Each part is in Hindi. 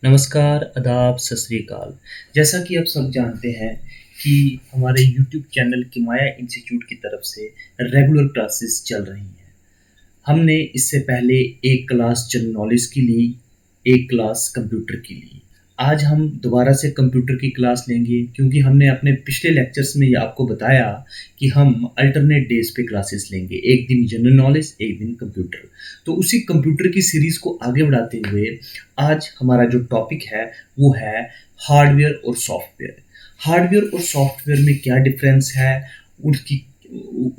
नमस्कार, आदाब, सत श्री अकाल। जैसा कि आप सब जानते हैं कि हमारे यूट्यूब चैनल किमाया इंस्टीट्यूट की तरफ से रेगुलर क्लासेस चल रही हैं। हमने इससे पहले एक क्लास जनरल नॉलेज की ली, एक क्लास कंप्यूटर की ली। आज हम दोबारा से कंप्यूटर की क्लास लेंगे क्योंकि हमने अपने पिछले लेक्चर्स में ये आपको बताया कि हम अल्टरनेट डेज पे क्लासेस लेंगे, एक दिन जनरल नॉलेज, एक दिन कंप्यूटर। तो उसी कंप्यूटर की सीरीज़ को आगे बढ़ाते हुए आज हमारा जो टॉपिक है वो है हार्डवेयर और सॉफ्टवेयर। हार्डवेयर और सॉफ्टवेयर में क्या डिफरेंस है, उसकी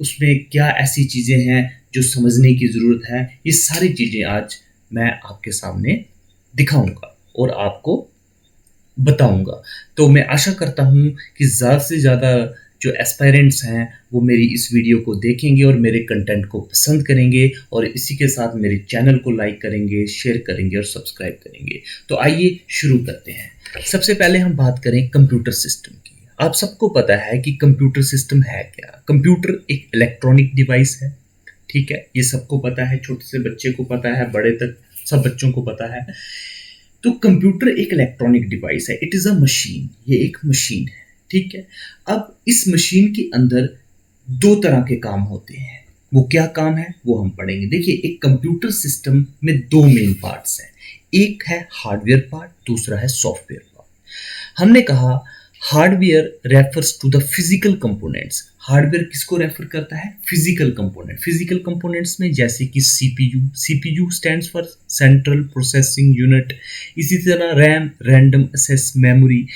उसमें क्या ऐसी चीज़ें हैं जो समझने की ज़रूरत है, ये सारी चीज़ें आज मैं आपके सामने दिखाऊंगा और आपको बताऊंगा। तो मैं आशा करता हूँ कि ज़्यादा से ज़्यादा जो एस्पायरेंट्स हैं वो मेरी इस वीडियो को देखेंगे और मेरे कंटेंट को पसंद करेंगे और इसी के साथ मेरे चैनल को लाइक करेंगे, शेयर करेंगे और सब्सक्राइब करेंगे। तो आइए शुरू करते हैं। सबसे पहले हम बात करें कंप्यूटर सिस्टम की। आप सबको पता है कि कंप्यूटर सिस्टम है क्या। कंप्यूटर एक इलेक्ट्रॉनिक डिवाइस है, ठीक है, ये सबको पता है, छोटे से बच्चे को पता है, बड़े तक सब बच्चों को पता है। तो कंप्यूटर एक इलेक्ट्रॉनिक डिवाइस है, इट इज़ अ मशीन, ये एक मशीन है, ठीक है। अब इस मशीन के अंदर दो तरह के काम होते हैं। वो क्या काम है वो हम पढ़ेंगे। देखिए, एक कंप्यूटर सिस्टम में दो मेन पार्ट्स हैं, एक है हार्डवेयर पार्ट, दूसरा है सॉफ्टवेयर पार्ट। हमने कहा hardware refers to the physical components. Hardware किसको रेफर करता है? Physical component. फिजिकल कंपोनेंट्स में जैसे कि CPU, CPU stands for central processing unit, इसी तरह रैम, रैंडम एक्सेस मेमोरी।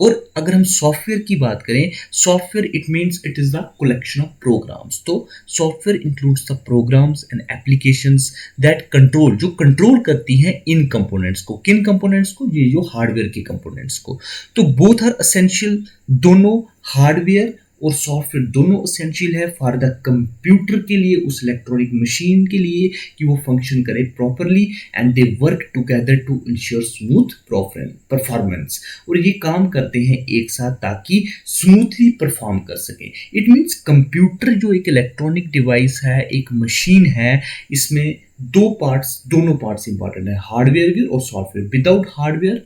और अगर हम सॉफ्टवेयर की बात करें, software it means it is the collection of programs. तो software includes the programs and applications that control, जो कंट्रोल करती हैं इन कंपोनेंट्स को। किन कंपोनेंट्स को? ये जो हार्डवेयर के कंपोनेंट्स को। तो बोथ आर एसेंशियल, दोनों हार्डवेयर और सॉफ्टवेयर दोनों एसेंशियल है फॉर द कंप्यूटर के लिए, उस इलेक्ट्रॉनिक मशीन के लिए कि वो फंक्शन करे properly and they work together to ensure smooth performance. और ये काम करते हैं एक साथ ताकि स्मूथली परफॉर्म कर सके। इट मीन्स कंप्यूटर जो एक इलेक्ट्रॉनिक डिवाइस है, एक मशीन है, इसमें दो पार्ट्स, दोनों पार्ट्स इंपॉर्टेंट है, हार्डवेयर भी और software. Without hardware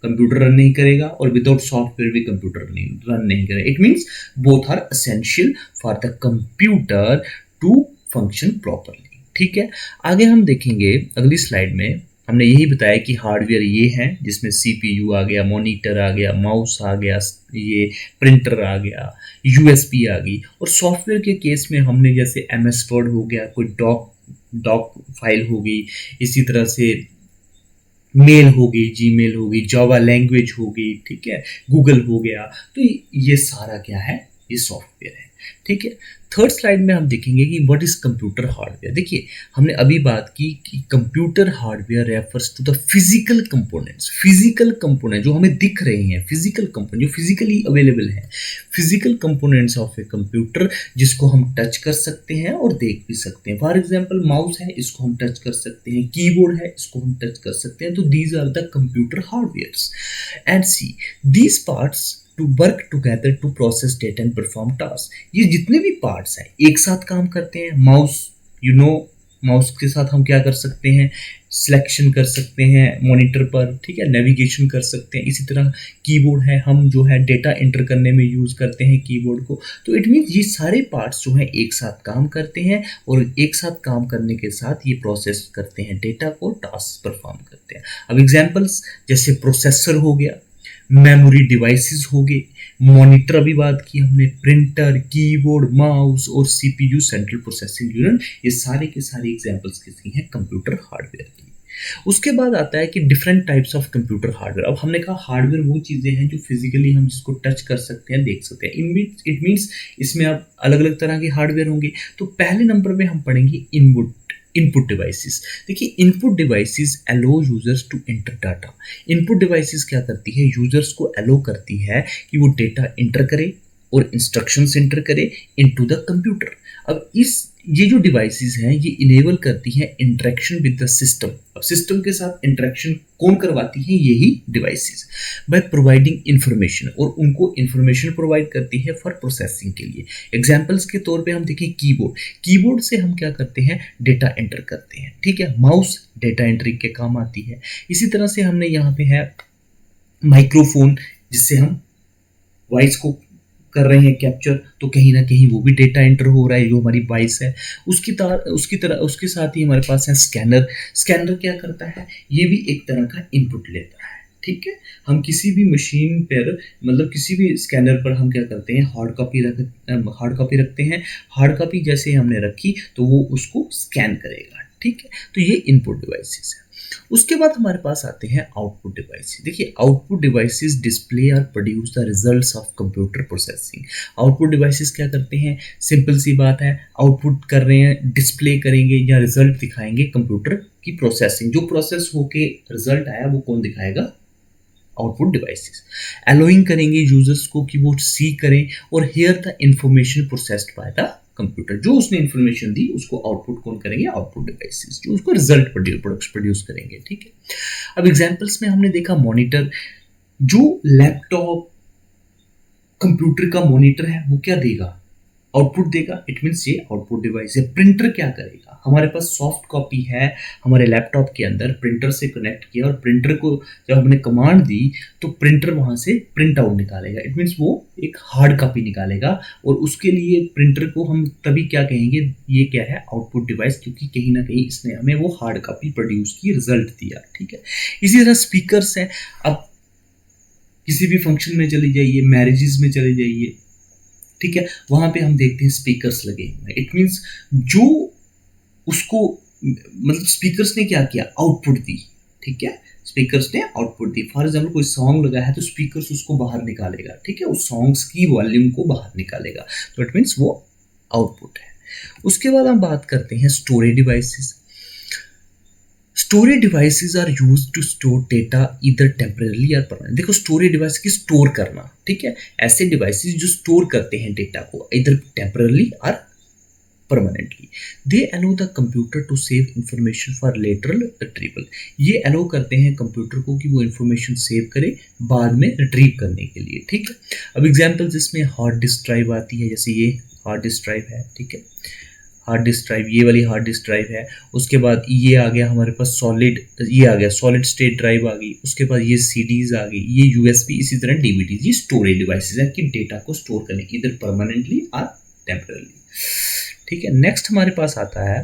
computer run नहीं करेगा और विदाउट सॉफ्टवेयर भी कंप्यूटर रन नहीं करेगा। It means both are essential for the computer to function properly, ठीक है। आगे हम देखेंगे अगली स्लाइड में, हमने यही बताया कि हार्डवेयर ये है जिसमें सीपीयू आ गया, मॉनिटर आ गया, माउस आ गया, ये प्रिंटर आ गया, यूएसबी आ गई। और सॉफ्टवेयर के केस में हमने जैसे एमएस वर्ड हो गया, कोई डॉक फाइल हो गई, इसी तरह से मेल हो गई, जीमेल हो गई, जावा लैंग्वेज हो गई, ठीक है, गूगल हो गया। तो ये सारा क्या है? ये सॉफ्टवेयर है, ठीक है। थर्ड स्लाइड में हम देखेंगे कि व्हाट इज कंप्यूटर हार्डवेयर। देखिए, हमने अभी बात की कि computer hardware refers to the physical components. Physical component जो हमें दिख रहे हैं, फिजिकल कंपोनेंट जो फिजिकली अवेलेबल है, physical components of a computer, जिसको हम टच कर सकते हैं और देख भी सकते हैं। फॉर एग्जाम्पल माउस है, इसको हम टच कर सकते हैं, कीबोर्ड है, इसको हम टच कर सकते हैं। तो these are the computer hardwares and see these parts to work together to process data and perform task. ये जितने भी पार्ट्स हैं एक साथ काम करते हैं। माउस, यू नो, माउस के साथ हम क्या कर सकते हैं? सिलेक्शन कर सकते हैं मॉनिटर पर, ठीक है, नेविगेशन कर सकते हैं। इसी तरह कीबोर्ड है, हम जो है डेटा एंटर करने में यूज़ करते हैं कीबोर्ड को। तो इट मीन्स ये सारे पार्ट्स जो हैं एक साथ काम करते हैं और एक साथ काम करने के साथ ये प्रोसेस करते हैं डेटा को, टास्क परफॉर्म करते हैं। अब एग्जाम्पल्स जैसे प्रोसेसर हो गया, मेमोरी डिवाइसेस हो गए, मॉनिटर अभी बात की हमने, प्रिंटर, कीबोर्ड, माउस और सीपीयू सेंट्रल प्रोसेसिंग यूनिट, ये सारे के सारे एग्जांपल्स किसकी हैं? कंप्यूटर हार्डवेयर की। उसके बाद आता है कि different types of computer hardware. अब हमने कहा हार्डवेयर वो चीज़ें हैं जो फिजिकली हम जिसको टच कर सकते हैं, देख सकते हैं। इट मीन्स इसमें अब अलग अलग तरह के हार्डवेयर होंगे। तो पहले नंबर पे हम पढ़ेंगे इनपुट डिवाइसेस। देखिए, input devices allow users to enter data. Input devices क्या करती है? यूजर्स को अलो करती है कि वो डेटा एंटर करे और इंस्ट्रक्शंस एंटर करे इनटू द कंप्यूटर। अब इस ये जो डिवाइसेस हैं ये इनेबल करती हैं इंटरेक्शन विद द सिस्टम। अब सिस्टम के साथ इंटरेक्शन कौन करवाती है? यही डिवाइसेस, बाय प्रोवाइडिंग इंफॉर्मेशन, और उनको इंफॉर्मेशन प्रोवाइड करती है फॉर प्रोसेसिंग के लिए। एग्जांपल्स के तौर पे हम देखें कीबोर्ड, कीबोर्ड से हम क्या करते हैं? डेटा एंटर करते हैं, ठीक है। माउस डेटा एंट्री के काम आती है। इसी तरह से हमने यहाँ पे है माइक्रोफोन, जिससे हम वॉइस को कर रहे हैं कैप्चर, तो कहीं ना कहीं वो भी डेटा एंटर हो रहा है, जो हमारी वॉइस है। उसके साथ ही हमारे पास है स्कैनर। स्कैनर क्या करता है? ये भी एक तरह का इनपुट लेता है, ठीक है। हम किसी भी मशीन पर, मतलब किसी भी स्कैनर पर हम क्या करते हैं? हार्ड कॉपी रखते हैं। हार्ड कॉपी जैसे हमने रखी तो वो उसको स्कैन करेगा, ठीक है। तो ये इनपुट डिवाइसेस है। उसके बाद हमारे पास आते हैं आउटपुट डिवाइसेस। देखिए, आउटपुट डिवाइसेस डिस्प्ले और produce the results of computer processing. Output devices क्या करते हैं? सिंपल सी बात है, आउटपुट कर रहे हैं, डिस्प्ले करेंगे या रिजल्ट दिखाएंगे कंप्यूटर की प्रोसेसिंग। जो प्रोसेस होके रिजल्ट आया वो कौन दिखाएगा? Output devices. अलोइंग करेंगे यूजर्स को कि वो सी करें और hear the information processed by the computer. जो उसने इंफॉर्मेशन दी उसको आउटपुट कौन करेंगे? आउटपुट डिवाइसेस, जो उसको रिजल्ट प्रोड्यूस करेंगे, ठीक है। अब एग्जांपल्स में हमने देखा मॉनिटर। जो लैपटॉप कंप्यूटर का मॉनिटर है वो क्या देगा? आउटपुट देगा। इट मीन्स ये आउटपुट डिवाइस है। प्रिंटर क्या करेगा? हमारे पास सॉफ्ट कॉपी है हमारे लैपटॉप के अंदर, प्रिंटर से कनेक्ट किया और प्रिंटर को जब हमने कमांड दी तो प्रिंटर वहां से प्रिंट आउट निकालेगा। इट मीन्स वो एक हार्ड कॉपी निकालेगा, और उसके लिए प्रिंटर को हम तभी क्या कहेंगे? ये क्या है? आउटपुट डिवाइस, क्योंकि कहीं ना कहीं इसने हमें वो हार्ड कॉपी प्रोड्यूस की, रिजल्ट दिया, ठीक है। इसी तरह स्पीकर्स हैं। अब किसी भी फंक्शन में चले जाइए, मैरिजेस में चले जाइए, ठीक है, वहां पे हम देखते हैं स्पीकर्स लगे हुए हैं। इट मीन्स जो उसको, मतलब स्पीकर्स ने क्या किया? आउटपुट दी, ठीक है। स्पीकर्स ने आउटपुट दी। फॉर एग्जाम्पल कोई सॉन्ग लगा है तो स्पीकर्स उसको बाहर निकालेगा, ठीक है, उस सॉन्ग्स की वॉल्यूम को बाहर निकालेगा। तो इट मीन्स वो आउटपुट है। उसके बाद हम बात करते हैं storage devices. Storage devices are used to store data इधर टेम्परेरी और परमानेंट। देखो, स्टोरेज डिवाइस की स्टोर करना, ठीक है, ऐसे डिवाइसेस जो स्टोर करते हैं डेटा को इधर टेम्परेरी और permanently. They allow the computer to save information for lateral retrieval. ये अलो करते हैं कंप्यूटर को कि वो इंफॉर्मेशन सेव करे बाद में रिट्रीव करने के लिए, ठीक है। अब एग्जांपल्स इसमें हार्ड डिस्क ड्राइव आती है, जैसे ये हार्ड डिस्क ड्राइव है, ठीक है। हार्ड डिस्क ड्राइव, ये वाली हार्ड डिस्क ड्राइव है। उसके बाद ये आ गया हमारे पास सॉलिड, ये आ गया सॉलिड स्टेट ड्राइव आ गई। उसके बाद ये सीडीज आ गई, ये यूएसबी, इसी तरह डीवीडीज। ये स्टोरेज डिवाइसेस है कि डेटा को स्टोर करने, इधर परमानेंटली और टेम्पररी, ठीक है। नेक्स्ट हमारे पास आता है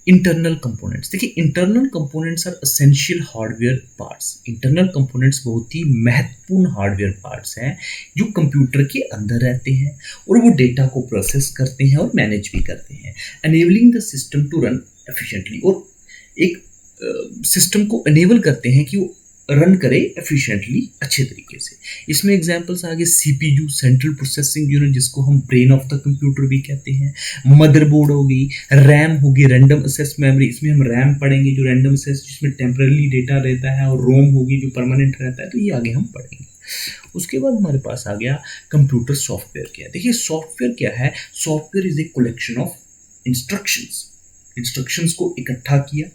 इंटरनल कंपोनेंट्स। देखिए, internal components are essential hardware parts. Internal components बहुत ही महत्वपूर्ण हार्डवेयर पार्ट्स हैं जो कंप्यूटर के अंदर रहते हैं और वो डेटा को प्रोसेस करते हैं और मैनेज भी करते हैं, enabling the system to run efficiently. और एक सिस्टम को एनेबल करते हैं कि वो रन करे एफिशिएंटली, अच्छे तरीके से। इसमें एग्जांपल्स आगे सीपीयू, सेंट्रल प्रोसेसिंग यूनिट, जिसको हम ब्रेन ऑफ द कंप्यूटर भी कहते हैं। मदरबोर्ड हो गई, रैम होगी, रैंडम एक्सेस मेमोरी, इसमें हम रैम पढ़ेंगे जो रैंडम एक्सेस जिसमें टेम्पररी डेटा रहता है, और रोम होगी जो परमानेंट रहता है, तो ये आगे हम पढ़ेंगे। उसके बाद हमारे पास आ गया कंप्यूटर सॉफ्टवेयर। क्या है? देखिए, सॉफ्टवेयर क्या है? Software is a collection of instructions को इकट्ठा किया,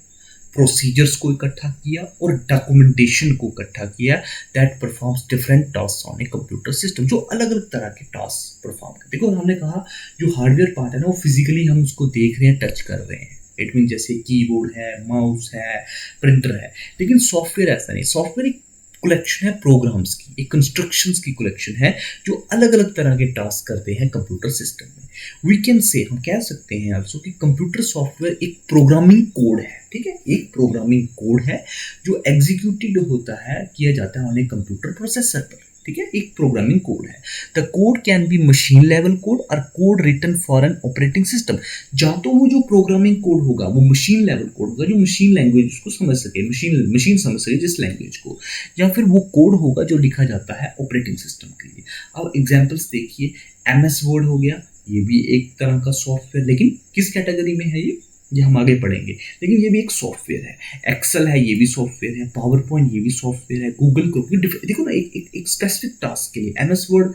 प्रोसीजर्स को इकट्ठा किया और डॉक्यूमेंटेशन को इकट्ठा किया, that performs different task on a computer system, जो अलग अलग तरह के टास्क परफॉर्म करते हैं। देखो, हमने कहा जो हार्डवेयर पार्ट है ना, वो फिजिकली हम उसको देख रहे हैं, टच कर रहे हैं। इट मीन जैसे कीबोर्ड है, माउस है, प्रिंटर है। लेकिन सॉफ्टवेयर ऐसा नहीं। सॉफ्टवेयर एक कलेक्शन है प्रोग्राम्स की, एक कंस्ट्रक्शंस की कलेक्शन है जो अलग अलग तरह के टास्क करते हैं कंप्यूटर सिस्टम में। वी कैन से, हम कह सकते हैं आल्सो कि कंप्यूटर सॉफ्टवेयर एक प्रोग्रामिंग कोड है, ठीक है, एक प्रोग्रामिंग कोड है जो एग्जीक्यूटेड होता है, किया जाता है ऑन ए कंप्यूटर प्रोसेसर पर, ठीक है, एक प्रोग्रामिंग कोड है। The code can be machine level code और code written for an operating system. या तो वो जो प्रोग्रामिंग कोड होगा वो मशीन लेवल कोड होगा जो मशीन लैंग्वेज उसको समझ सके, मशीन समझ सके जिस लैंग्वेज को, या फिर वो कोड होगा जो लिखा जाता है ऑपरेटिंग सिस्टम के लिए। अब एग्जांपल्स देखिए, एमएस वर्ड हो गया, ये भी एक तरह का सॉफ्टवेयर, लेकिन किस कैटेगरी में है ये हम आगे पढ़ेंगे, लेकिन ये भी एक सॉफ्टवेयर है। एक्सेल है, ये भी सॉफ्टवेयर है। पावर पॉइंट, ये भी सॉफ्टवेयर है। गूगल को देखो ना, एक स्पेसिफिक टास्क के लिए एमएस वर्ड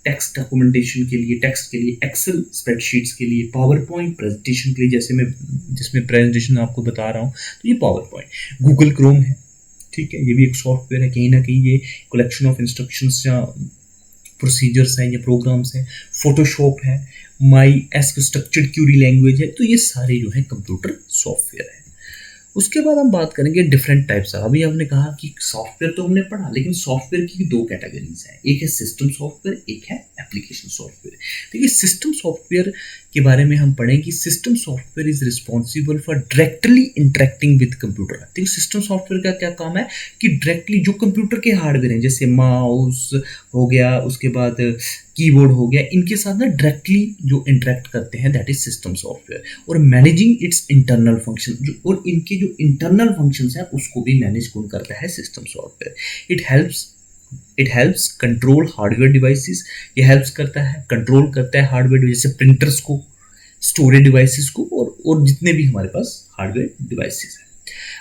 टेक्स्ट डॉक्यूमेंटेशन के लिए, टेक्स्ट के लिए, एक्सेल स्प्रेडशीट्स के लिए, पावर पॉइंट प्रेजेंटेशन के लिए, जैसे मैं जिसमें प्रेजेंटेशन आपको बता रहा हूँ तो ये पावर पॉइंट। गूगल क्रोम है, ठीक है, ये भी एक सॉफ्टवेयर है, कहीं ना कहीं ये कलेक्शन ऑफ इंस्ट्रक्शंस या प्रोसीजर्स हैं या प्रोग्राम्स हैं। फोटोशॉप है, माई एस्क स्ट्रक्चर्ड क्यूरी लैंग्वेज है, तो ये सारे जो है कंप्यूटर सॉफ्टवेयर है। उसके बाद हम बात करेंगे डिफरेंट टाइप्स ऑफ। अभी हमने कहा कि सॉफ्टवेयर तो हमने पढ़ा, लेकिन सॉफ्टवेयर की दो कैटेगरीज हैं, एक है सिस्टम सॉफ्टवेयर, एक है एप्लीकेशन सॉफ्टवेयर। देखिए सिस्टम सॉफ्टवेयर के बारे में हम पढ़ें कि system software is responsible for directly interacting with computer. देखिए सिस्टम सॉफ्टवेयर का क्या काम है कि डायरेक्टली जो कंप्यूटर के हार्डवेयर हैं, जैसे माउस हो गया, उसके बाद कीबोर्ड हो गया, इनके साथ ना डायरेक्टली जो इंटरेक्ट करते हैं, दैट इज सिस्टम सॉफ्टवेयर। और मैनेजिंग इट्स इंटरनल फंक्शन, जो और इनके जो इंटरनल फंक्शंस हैं उसको भी मैनेज कौन करता है, system software. It helps control hardware devices, ये हेल्प्स करता है, कंट्रोल करता है हार्डवेयर, जैसे प्रिंटर्स को, स्टोरेज डिवाइसेस को, और जितने भी हमारे पास हार्डवेयर डिवाइसेस हैं।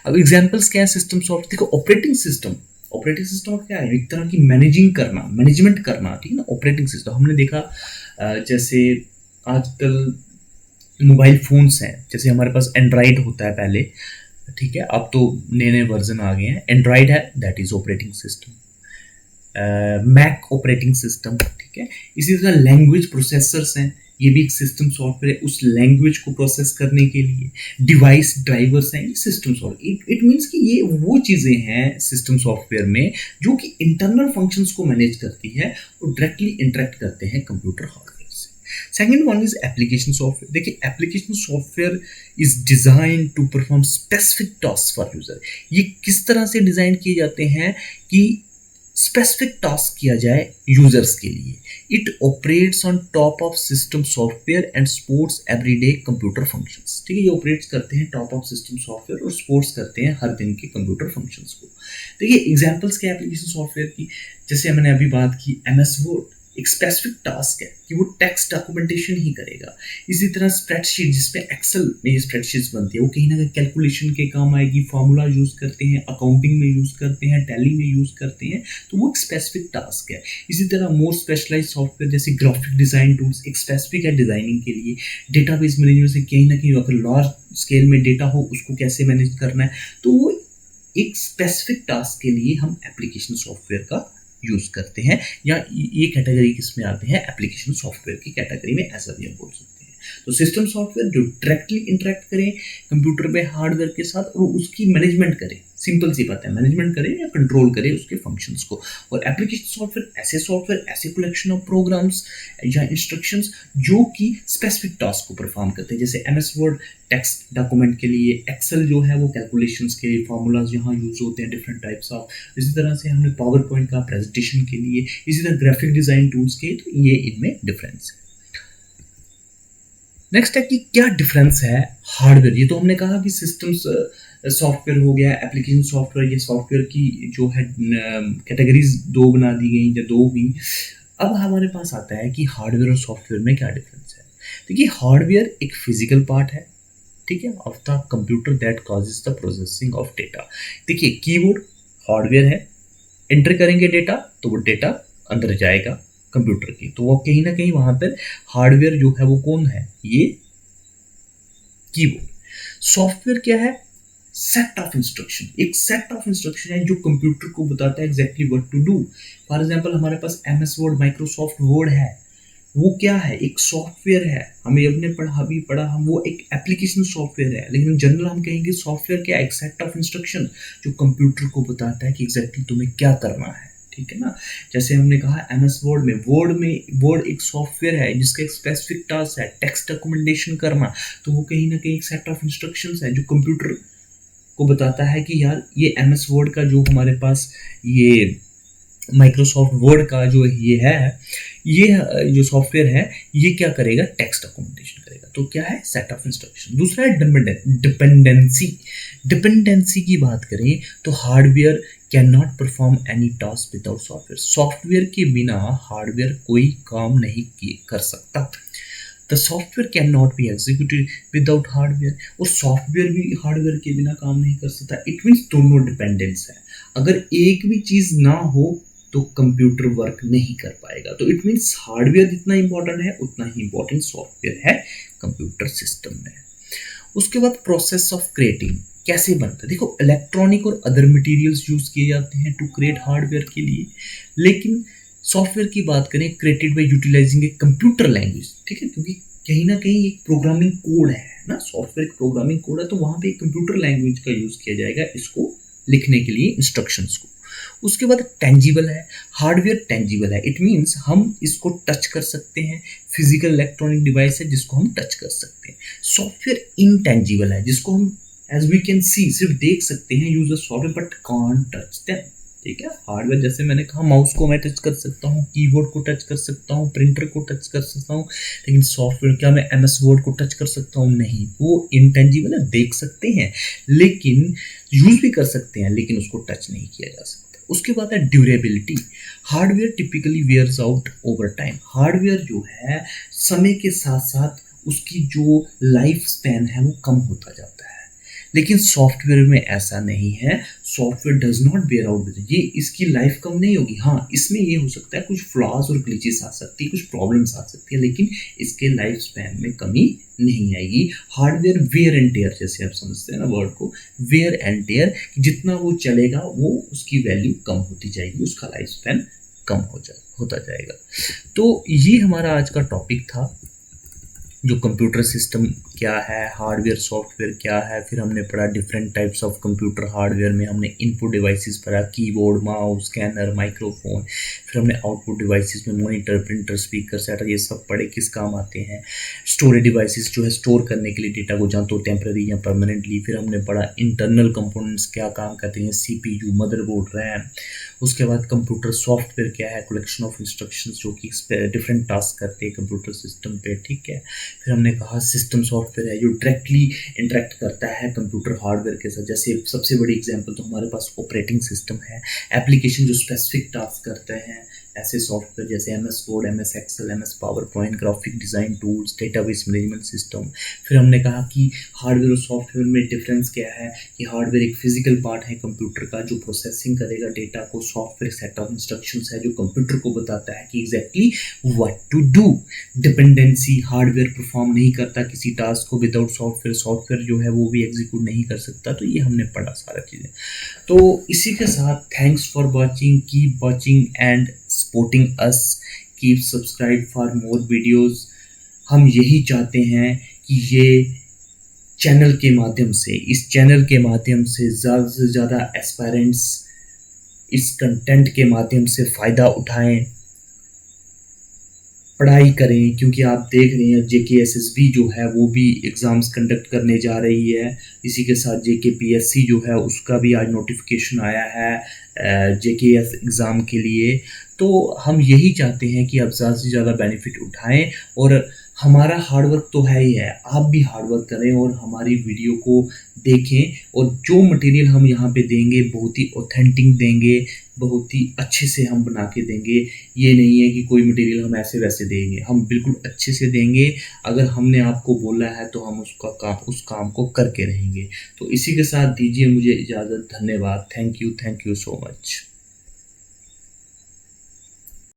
अब एग्जांपल्स क्या है सिस्टम सॉफ्टवेयर? देखो ऑपरेटिंग सिस्टम क्या है, एक तरह की मैनेजिंग करना, मैनेजमेंट करना, ठीक है ना। ऑपरेटिंग सिस्टम हमने देखा जैसे आजकल मोबाइल फोन्स हैं, जैसे हमारे पास एंड्रॉइड होता है पहले, ठीक है, अब तो नए नए वर्जन आ गए हैं। एंड्रॉइड है, that is operating system. Mac operating system, ठीक है। इसी तरह लैंग्वेज प्रोसेसर्स हैं, ये भी एक सिस्टम सॉफ्टवेयर है, उस लैंग्वेज को प्रोसेस करने के लिए। डिवाइस ड्राइवर्स हैं, ये सिस्टम सॉफ्टवेयर। इट मीन्स कि ये वो चीज़ें हैं सिस्टम सॉफ्टवेयर में जो कि इंटरनल फंक्शंस को मैनेज करती है और डायरेक्टली इंटरेक्ट करते हैं कंप्यूटर हार्डवेयर से। Second one is application software. देखिए application software is design to perform specific task for user. ये किस तरह से डिजाइन किए जाते हैं कि स्पेसिफिक टास्क किया जाए यूजर्स के लिए। It operates on top of system software and supports everyday computer functions, ठीक है। ये ऑपरेट्स करते हैं टॉप ऑफ सिस्टम सॉफ्टवेयर और सपोर्ट्स करते हैं हर दिन के कंप्यूटर फंक्शंस को। देखिए एग्जांपल्स के एप्लीकेशन सॉफ्टवेयर की, जैसे मैंने अभी बात की एमएस वर्ड, एक स्पेसिफिक टास्क है कि वो टेक्स्ट डॉक्यूमेंटेशन ही करेगा। इसी तरह स्प्रेडशीट, जिसपे एक्सेल में ये स्प्रेडशीट्स बनती है, वो कहीं ना कहीं कैलकुलेशन के काम आएगी, फार्मूला यूज करते हैं, अकाउंटिंग में यूज करते हैं, टैली में यूज करते हैं, तो वो एक स्पेसिफिक टास्क है। इसी तरह मोर स्पेशलाइज सॉफ्टवेयर जैसे ग्राफिक डिजाइन टूल्स एक स्पेसिफिक है डिजाइनिंग के लिए। डेटाबेस मैनेजमेंट से कहीं ना कहीं अगर लार्ज स्केल में डेटा हो उसको कैसे मैनेज करना है, तो वो एक स्पेसिफिक टास्क के लिए हम एप्लीकेशन सॉफ्टवेयर का यूज करते हैं, या ये कैटेगरी किसमें आते हैं, एप्लीकेशन सॉफ्टवेयर की कैटेगरी में, ऐसा भी हम बोल सकते हैं। तो सिस्टम सॉफ्टवेयर जो डायरेक्टली इंटरेक्ट करें कंप्यूटर में हार्डवेयर के साथ और उसकी मैनेजमेंट करें, सिंपल सी बात है, मैनेजमेंट करें या कंट्रोल करें उसके फंक्शंस को। और एप्लीकेशन सॉफ्टवेयर ऐसे कलेक्शन ऑफ प्रोग्राम्स या इंस्ट्रक्शंस जो कि स्पेसिफिक टास्क को परफॉर्म करते हैं, जैसे एमएस वर्ड टेक्स्ट डॉक्यूमेंट के लिए, एक्सेल जो है वो कैलकुलेशंस के लिए, फार्मूलाज यहाँ यूज होते हैं डिफरेंट टाइप्स ऑफ। इसी तरह से हमने पावर पॉइंट का प्रेजेंटेशन के लिए, इसी तरह ग्राफिक डिजाइन टूल्स के, तो ये इनमें डिफरेंस है। नेक्स्ट है कि क्या डिफरेंस है हार्डवेयर। ये तो हमने कहा कि सिस्टम्स सॉफ्टवेयर हो गया, एप्लीकेशन सॉफ्टवेयर, ये सॉफ्टवेयर की जो है कैटेगरीज दो बना दी गई या दो हुई। अब हमारे पास आता है कि हार्डवेयर और सॉफ्टवेयर में क्या डिफरेंस है। देखिए हार्डवेयर एक फिजिकल पार्ट है, ठीक है, of the computer that causes the processing of data. देखिए कीबोर्ड हार्डवेयर है, एंटर करेंगे डेटा तो वो डेटा अंदर जाएगा कंप्यूटर की, तो वो कहीं ना कहीं वहां पर हार्डवेयर जो है वो कौन है, ये कीबोर्ड। सॉफ्टवेयर क्या है, सेट ऑफ इंस्ट्रक्शन, एक सेट ऑफ इंस्ट्रक्शन है जो कंप्यूटर को बताता है exactly what to do. For example हमारे पास एमएस वर्ड, माइक्रोसॉफ्ट वर्ड है, वो क्या है, एक सॉफ्टवेयर है। हमें अपने पढ़ा हम वो एक एप्लीकेशन सॉफ्टवेयर है, लेकिन जनरल हम कहेंगे सॉफ्टवेयर क्या, एक सेट ऑफ इंस्ट्रक्शन जो कंप्यूटर को बताता है कि एग्जैक्टली तुम्हें क्या करना है, ठीक है ना। जैसे हमने कहा एमएस वर्ड वर्ड एक सॉफ्टवेयर है जिसका एक स्पेसिफिक टास्क है टेक्स्ट डॉक्यूमेंटेशन करना, तो वो कहीं ना कहीं एक सेट ऑफ इंस्ट्रक्शंस है जो कंप्यूटर को बताता है कि यार ये एमएस वर्ड का जो हमारे पास ये माइक्रोसॉफ्ट वर्ड का जो ये जो सॉफ्टवेयर है ये क्या करेगा, टेक्स्ट डॉक्यूमेंटेशन करेगा। तो क्या है, सेट ऑफ इंस्ट्रक्शन। दूसरा है डिपेंडेंसी की बात करें तो hardware can not perform any task without software. Software के बिना हार्डवेयर कोई काम नहीं कर सकता। The software can not be executed without hardware, और सॉफ्टवेयर भी हार्डवेयर के बिना काम नहीं कर सकता। इट मीन्स दोनों डिपेंडेंस है, अगर एक भी चीज़ ना हो तो कंप्यूटर वर्क नहीं कर पाएगा। तो इट मीन्स हार्डवेयर जितना इंपॉर्टेंट है उतना ही इंपॉर्टेंट सॉफ्टवेयर है कंप्यूटर सिस्टम में। उसके बाद प्रोसेस ऑफ क्रिएटिंग कैसे बनता है, देखो इलेक्ट्रॉनिक और अदर मटेरियल्स यूज किए जाते हैं टू क्रिएट हार्डवेयर के लिए, लेकिन सॉफ्टवेयर की बात करें created by utilising a computer language, ठीक है, क्योंकि कहीं ना कहीं एक प्रोग्रामिंग कोड है ना, सॉफ्टवेयर एक प्रोग्रामिंग कोड है, तो वहां पे कंप्यूटर लैंग्वेज का यूज किया जाएगा इसको लिखने के लिए, इंस्ट्रक्शंस को। उसके बाद टेंजिबल है, हार्डवेयर टेंजिबल है, इट मीन्स हम इसको टच कर सकते हैं, फिजिकल इलेक्ट्रॉनिक डिवाइस है जिसको हम टच कर सकते हैं। सॉफ्टवेयर इनटेंजिबल है, जिसको हम एज वी कैन सी सिर्फ देख सकते हैं, use the software but can't touch them, ठीक है। हार्डवेयर जैसे मैंने कहा माउस को मैं टच कर सकता हूँ, कीबोर्ड को टच कर सकता हूँ, प्रिंटर को टच कर सकता हूँ, लेकिन सॉफ्टवेयर क्या मैं एमएस वर्ड को टच कर सकता हूँ? नहीं, वो इंटेंजिबल है, देख सकते हैं लेकिन यूज भी कर सकते हैं, लेकिन उसको टच नहीं किया जा सकता। उसके बाद है durability, hardware typically wears out over time, hardware जो है समय के साथ साथ उसकी जो लाइफ स्पैन है वो कम होता जाता है, लेकिन सॉफ्टवेयर में ऐसा नहीं है, software does not wear out, ये इसकी लाइफ कम नहीं होगी। हाँ, इसमें ये हो सकता है कुछ फ्लॉज और ग्लिचेस आ सकती है, कुछ प्रॉब्लम्स आ सकती है, लेकिन इसके लाइफ स्पैन में कमी नहीं आएगी। हार्डवेयर वेयर एंड टेयर, जैसे आप समझते हैं ना वर्ड को, वेयर एंड टेयर, जितना वो चलेगा वो उसकी वैल्यू कम होती जाएगी, उसका लाइफ स्पैन कम होता जाएगा। तो ये हमारा आज का टॉपिक था, जो कंप्यूटर सिस्टम क्या है, हार्डवेयर सॉफ्टवेयर क्या है, फिर हमने पढ़ा different types of computer hardware में, हमने इनपुट डिवाइसेस पढ़ा, कीबोर्ड, माउस, स्कैनर, माइक्रोफोन, फिर हमने आउटपुट डिवाइसेस में मॉनिटर, प्रिंटर, स्पीकर, सेटर, ये सब पढ़े किस काम आते हैं। स्टोरेज डिवाइसेस जो है स्टोर करने के लिए डेटा को, जहाँ तो टेम्पररी या परमानेंटली। फिर हमने पढ़ा इंटरनल कंपोनेंट्स क्या काम करते हैं, सीपीयू, मदरबोर्ड, रैम। उसके बाद कंप्यूटर सॉफ्टवेयर क्या है, कलेक्शन ऑफ इंस्ट्रक्शंस जो कि डिफरेंट टास्क करते हैं कंप्यूटर सिस्टम पे, ठीक है। फिर हमने कहा सिस्टम सॉफ्टवेयर है जो डायरेक्टली इंटरेक्ट करता है कंप्यूटर हार्डवेयर के साथ, जैसे सबसे बड़ी एग्जांपल तो हमारे पास ऑपरेटिंग सिस्टम है, एप्लीकेशन जो स्पेसिफिक टास्क करते हैं, ऐसे सॉफ्टवेयर जैसे MS Word, MS Excel, MS PowerPoint, graphic design tools, database management system. फिर हमने कहा कि हार्डवेयर और सॉफ्टवेयर में डिफरेंस क्या है, कि हार्डवेयर एक फिजिकल पार्ट है कंप्यूटर का जो प्रोसेसिंग करेगा डेटा को, सॉफ्टवेयर सेट ऑफ इंस्ट्रक्शंस है जो कंप्यूटर को बताता है कि exactly what to do. Dependency, hardware perform नहीं करता किसी टास्क को विदाउट सॉफ्टवेयर, सॉफ्टवेयर जो है वो भी एग्जीक्यूट नहीं कर सकता। तो ये हमने पढ़ा सारा चीज़ें। तो इसी के साथ thanks for watching, keep watching and supporting us, keep subscribe for more videos। हम यही चाहते हैं कि ये चैनल के माध्यम से, इस चैनल के माध्यम से ज़्यादा से ज़्यादा एस्पायरेंट्स इस कंटेंट के माध्यम से फ़ायदा उठाएं, पढ़ाई करें, क्योंकि आप देख रहे हैं JKSSB जो है वो भी एग्ज़ाम्स कंडक्ट करने जा रही है। इसी के साथ JKPSC जो है उसका भी आज नोटिफिकेशन आया है JKS एग्ज़ाम के लिए। तो हम यही चाहते हैं कि आप ज़्यादा से ज़्यादा बेनिफिट उठाएं, और हमारा हार्डवर्क तो है ही है, आप भी हार्डवर्क करें और हमारी वीडियो को देखें, और जो मटेरियल हम यहाँ पे देंगे बहुत ही ऑथेंटिक देंगे, बहुत ही अच्छे से हम बना के देंगे। ये नहीं है कि कोई मटेरियल हम ऐसे वैसे देंगे, हम बिल्कुल अच्छे से देंगे। अगर हमने आपको बोला है तो हम उस काम को करके रहेंगे। तो इसी के साथ दीजिए मुझे इजाज़त, धन्यवाद, थैंक यू सो मच।